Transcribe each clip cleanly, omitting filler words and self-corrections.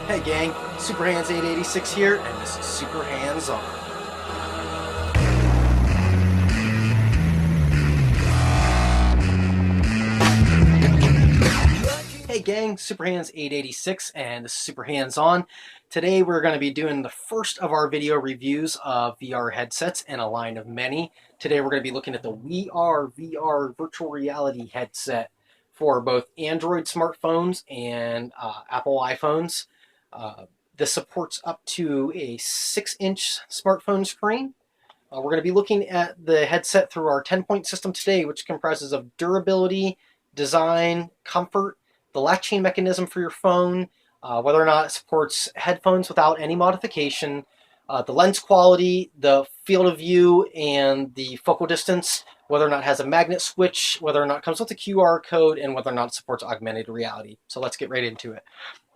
Hey gang, Superhands886 here, and this is Super Hands On. Hey gang, Superhands886, and this is Super Hands On. Today we're going to be doing the first of our video reviews of VR headsets in a line of many. Today we're going to be looking at the WeAreVR virtual reality headset for both Android smartphones and Apple iPhones. This supports up to a 6-inch smartphone screen. We're going to be looking at the headset through our 10-point system today, which comprises of durability, design, comfort, the latching mechanism for your phone, whether or not it supports headphones without any modification, the lens quality, the field of view, and the focal distance, whether or not it has a magnet switch, whether or not it comes with a QR code, and whether or not it supports augmented reality. So let's get right into it.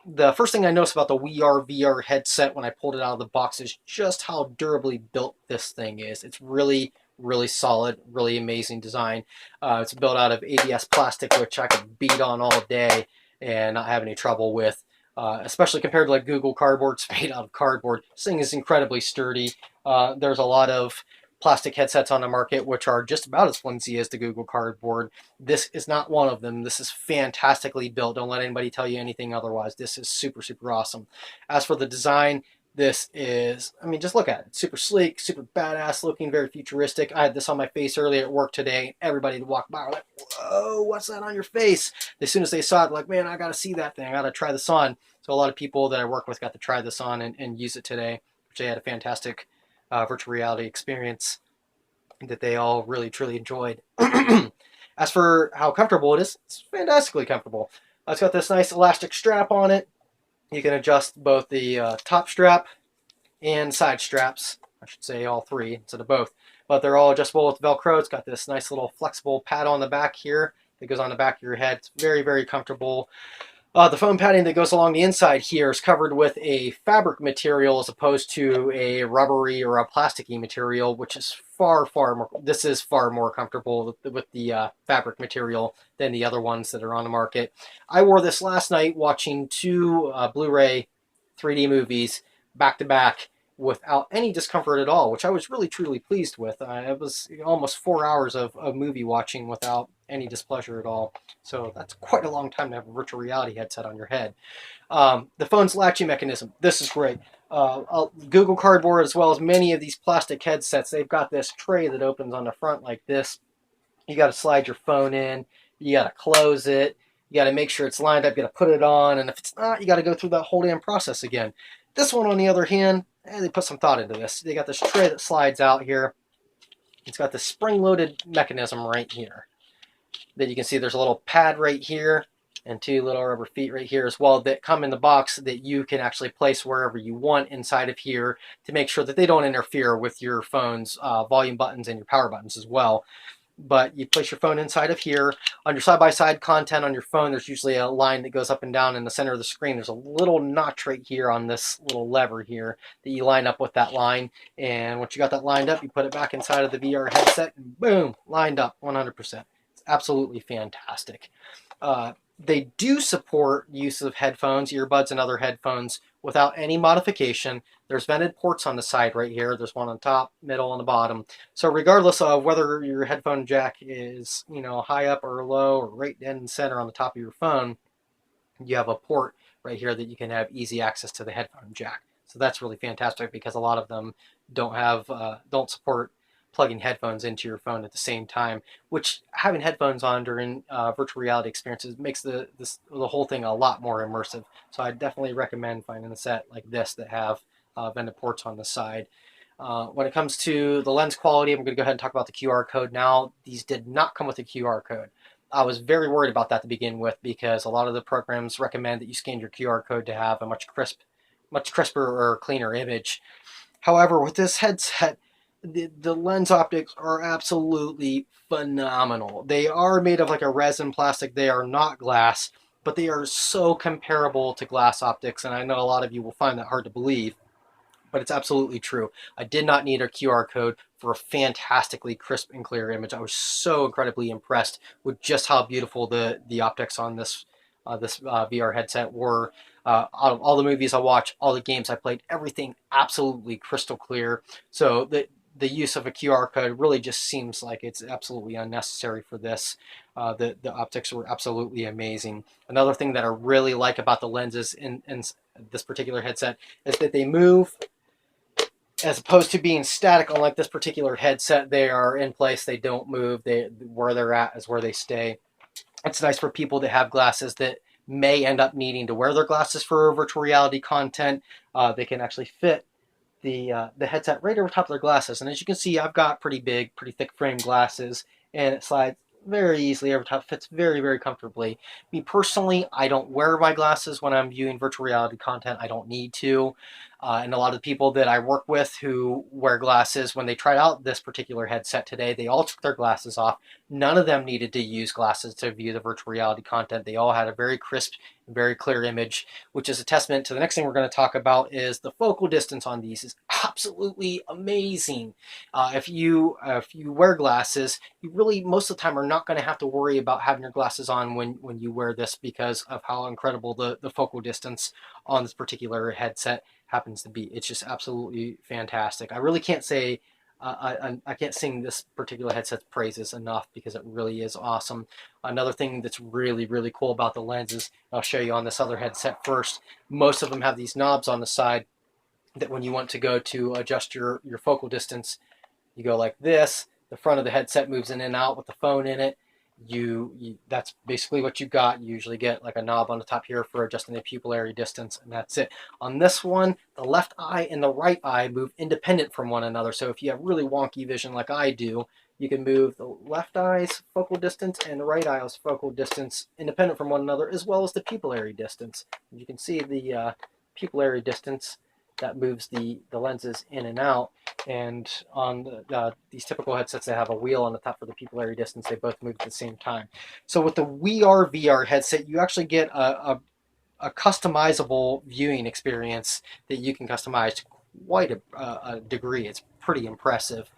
The first thing I noticed about the WeAreVR headset when I pulled it out of the box is just how durably built this thing is. It's really, really solid, really amazing design. It's built out of ABS plastic, which I could beat on all day and not have any trouble with, especially compared to like Google Cardboard. It's made out of cardboard. This thing is incredibly sturdy. There's a lot of plastic headsets on the market which are just about as flimsy as the Google Cardboard. This is not one of them. This is fantastically built. Don't let anybody tell you anything otherwise. This is super, super awesome. As for the design, this is, I mean, just look at it. It's super sleek, super badass looking, very futuristic. I had this on my face earlier at work today. Everybody that walked by were like, whoa, what's that on your face? As soon as they saw it, like, man, I got to see that thing. I got to try this on. So a lot of people that I work with got to try this on and use it today, which they had a fantastic virtual reality experience that they all really truly enjoyed. As for how comfortable it is, it's fantastically comfortable. It's got this nice elastic strap on it. You can adjust both the top strap and side straps. I should say all three instead of both. But they're all adjustable with Velcro. It's got this nice little flexible pad on the back here that goes on the back of your head. It's very, very comfortable. The foam padding that goes along the inside here is covered with a fabric material as opposed to a rubbery or a plasticky material, which is far more, this is far more comfortable with the fabric material than the other ones that are on the market. I wore this last night watching two Blu-ray 3D movies back to back without any discomfort at all, which I was really truly pleased with. It was almost 4 hours of movie watching without any displeasure at all. So that's quite a long time to have a virtual reality headset on your head. The phone's latching mechanism, this is great. Google Cardboard, as well as many of these plastic headsets, they've got this tray that opens on the front like this. You got to slide your phone in, you got to close it, you got to make sure it's lined up, you got to put it on, and if it's not, you got to go through that whole damn process again. This one, on the other hand, they put some thought into this. They got this tray that slides out here. It's got this spring-loaded mechanism right here that you can see. There's a little pad right here and two little rubber feet right here as well that come in the box that you can actually place wherever you want inside of here to make sure that they don't interfere with your phone's volume buttons and your power buttons as well. But you place your phone inside of here. On your side-by-side content on your phone, there's usually a line that goes up and down in the center of the screen. There's a little notch right here on this little lever here that you line up with that line. And once you got that lined up, you put it back inside of the VR headset and boom, lined up 100%. It's absolutely fantastic. They do support use of headphones, earbuds, and other headphones without any modification. There's vented ports on the side right here. There's one on top, middle, and the bottom. So regardless of whether your headphone jack is, high up or low or right in the center on the top of your phone, you have a port right here that you can have easy access to the headphone jack. So that's really fantastic because a lot of them don't support plugging headphones into your phone at the same time, which having headphones on during virtual reality experiences makes the whole thing a lot more immersive. So I definitely recommend finding a set like this that have vented ports on the side. When it comes to the lens quality, I'm going to go ahead and talk about the QR code now. These did not come with a QR code. I was very worried about that to begin with because a lot of the programs recommend that you scan your QR code to have a much crisper or cleaner image. However, with this headset, the lens optics are absolutely phenomenal. They are made of like a resin plastic. They are not glass, but they are so comparable to glass optics, and I know a lot of you will find that hard to believe, but it's absolutely true. I did not need a QR code for a fantastically crisp and clear image. I was so incredibly impressed with just how beautiful the optics on this VR headset were. Out of all the movies I watch, all the games I played, everything absolutely crystal clear. So the use of a QR code really just seems like it's absolutely unnecessary for this. The optics were absolutely amazing. Another thing that I really like about the lenses in this particular headset is that they move as opposed to being static. Unlike this particular headset, they are in place, they don't move, where they're at is where they stay. It's nice for people that have glasses that may end up needing to wear their glasses for virtual reality content. They can actually fit the headset right over top of their glasses. And as you can see, I've got pretty big, pretty thick frame glasses, and it slides very easily over top, fits very, very comfortably. Me personally, I don't wear my glasses when I'm viewing virtual reality content. I don't need to. And a lot of the people that I work with who wear glasses, when they tried out this particular headset today, they all took their glasses off. None of them needed to use glasses to view the virtual reality content. They all had a very crisp, very clear image, which is a testament to the next thing we're going to talk about. Is the focal distance on these is absolutely amazing. If you wear glasses, you really most of the time are not going to have to worry about having your glasses on when you wear this, because of how incredible the focal distance on this particular headset happens to be. It's just absolutely fantastic. I really can't say I can't sing this particular headset's praises enough, because it really is awesome. Another thing that's really, really cool about the lenses, I'll show you on this other headset first. Most of them have these knobs on the side that when you want to go to adjust your focal distance, you go like this. The front of the headset moves in and out with the phone in it. That's basically what you got. You usually get like a knob on the top here for adjusting the pupillary distance, and that's it. On this one, the left eye and the right eye move independent from one another. So if you have really wonky vision like I do, you can move the left eye's focal distance and the right eye's focal distance independent from one another, as well as the pupillary distance. You can see the pupillary distance that moves the lenses in and out. And on these typical headsets, they have a wheel on the top for the pupillary distance. They both move at the same time. So with the WeAreVR headset, you actually get a customizable viewing experience that you can customize to quite a degree. It's pretty impressive.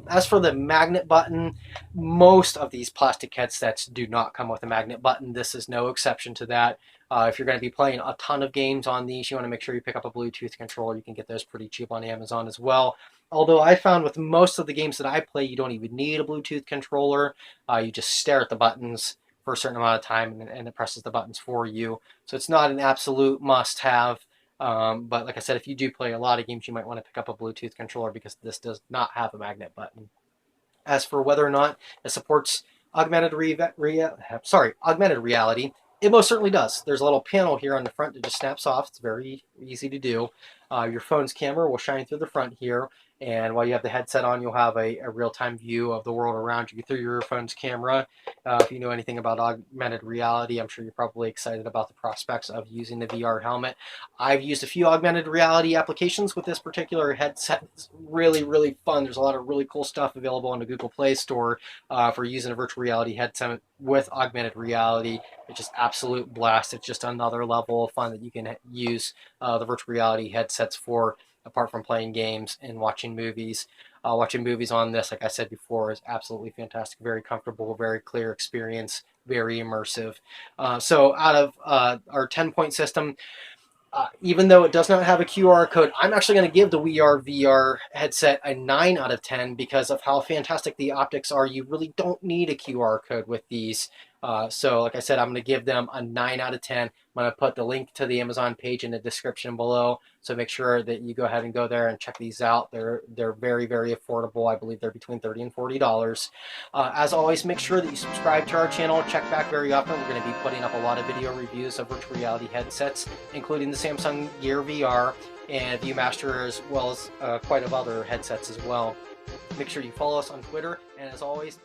As for the magnet button, most of these plastic headsets do not come with a magnet button. This is no exception to that. If you're going to be playing a ton of games on these, you want to make sure you pick up a Bluetooth controller. You can get those pretty cheap on Amazon as well. Although I found with most of the games that I play, you don't even need a Bluetooth controller. You just stare at the buttons for a certain amount of time, and it presses the buttons for you. So it's not an absolute must-have. But like I said, if you do play a lot of games, you might want to pick up a Bluetooth controller, because this does not have a magnet button. As for whether or not it supports augmented reality, it most certainly does. There's a little panel here on the front that just snaps off. It's very easy to do. Your phone's camera will shine through the front here, and while you have the headset on, you'll have a real-time view of the world around you through your phone's camera. If you know anything about augmented reality, I'm sure you're probably excited about the prospects of using the VR helmet. I've used a few augmented reality applications with this particular headset. It's really, really fun. There's a lot of really cool stuff available on the Google Play Store for using a virtual reality headset with augmented reality. It's just absolute blast. It's just another level of fun that you can use the virtual reality headsets for, apart from playing games and watching movies. Watching movies on this, like I said before, is absolutely fantastic. Very comfortable, very clear experience, very immersive. So out of our 10-point system, even though it does not have a QR code, I'm actually going to give the WeAreVR headset a 9 out of 10 because of how fantastic the optics are. You really don't need a QR code with these. So like I said, I'm going to give them a 9 out of 10. I'm going to put the link to the Amazon page in the description below. So make sure that you go ahead and go there and check these out. They're very, very affordable. I believe they're between $30 and $40. As always, make sure that you subscribe to our channel. Check back very often. We're going to be putting up a lot of video reviews of virtual reality headsets, including the Samsung Gear VR and ViewMaster, as well as quite a few other headsets as well. Make sure you follow us on Twitter. And as always,